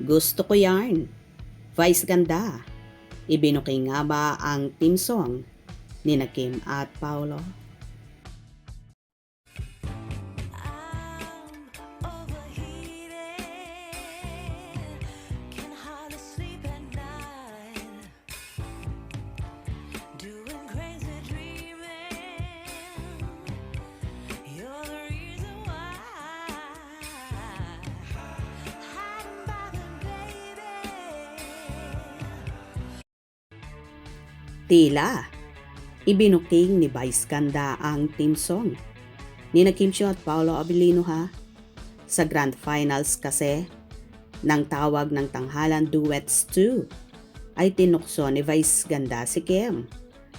Gusto ko yarn. Vice ganda. Ibinuking nga ba ang team song ni Kim at Paolo? Tila, ibinuking ni Vice Ganda ang team song ni Kim Chiu at Paolo Abilino ha. Sa Grand Finals kasi ng tawag ng Tanghalan Duets 2 ay tinukso ni Vice Ganda si Kim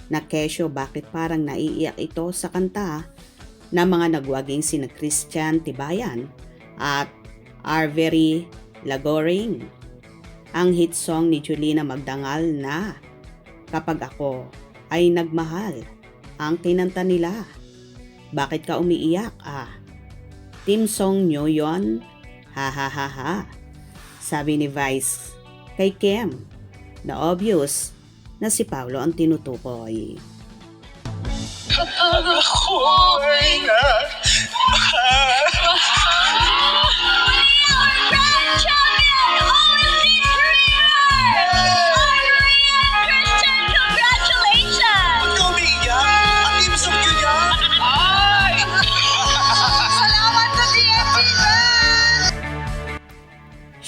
na kesyo bakit parang naiiyak ito sa kanta na mga nagwaging sina Christian Tibayan at Arvery Lagoring. Ang hit song ni Julina Magdangal na Kapag Ako Ay Nagmahal ang kinanta nila. Bakit ka umiiyak Team song nyo yon? Ha ha ha ha. Sabi ni Vice kay Kim na obvious na si Paolo ang tinutukoy. Kapag ako ay nagmahal.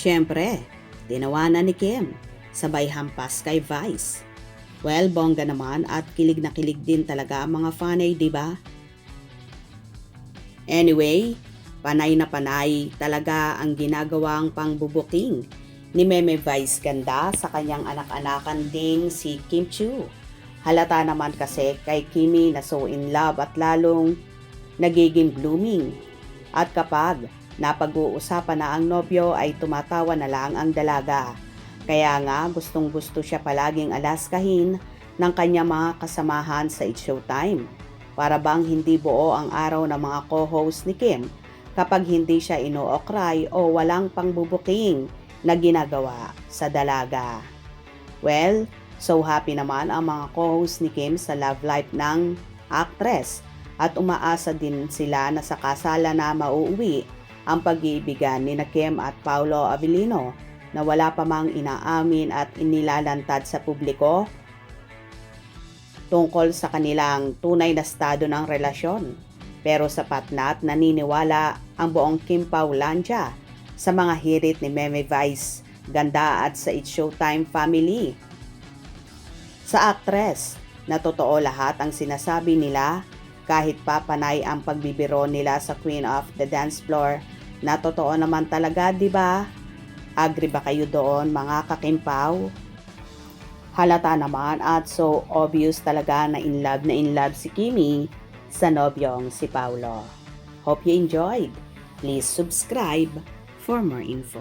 Siyempre, tinawanan ni Kim, sabay hampas kay Vice. Well, bongga naman at kilig na kilig din talaga ang mga fanay, di ba? Anyway, panay na panay talaga ang ginagawang pangbubuking ni Meme Vice Ganda sa kanyang anak-anakan ding si Kim Chiu. Halata naman kasi kay Kimi na so in love at lalong nagiging blooming. At kapag napag-uusapan na ang nobyo ay tumatawa na lang ang dalaga. Kaya nga gustong gusto siya palaging alaskahin ng kanyang mga kasamahan sa It's Showtime. Para bang hindi buo ang araw ng mga co-host ni Kim kapag hindi siya ino-okray o walang pangbubuking na ginagawa sa dalaga. Well, so happy naman ang mga co-host ni Kim sa love life ng actress at umaasa din sila na sa kasala na mauuwi ang pag-iibigan ni Kim at Paolo Abilino na wala pa mang inaamin at inilalantad sa publiko tungkol sa kanilang tunay na estado ng relasyon. Pero sapat na at naniniwala ang buong Kim Paulandia sa mga hirit ni Meme Vice Ganda at sa It's Showtime family. Sa actress, na totoo lahat ang sinasabi nila kahit pa panay ang pagbibiro nila sa Queen of the Dance Floor na totoo naman talaga, di ba? Agree ba kayo doon mga kakimpaw? Halata naman at so obvious talaga na in love si Kimi sa nobyong si Paolo. Hope you enjoyed. Please subscribe for more info.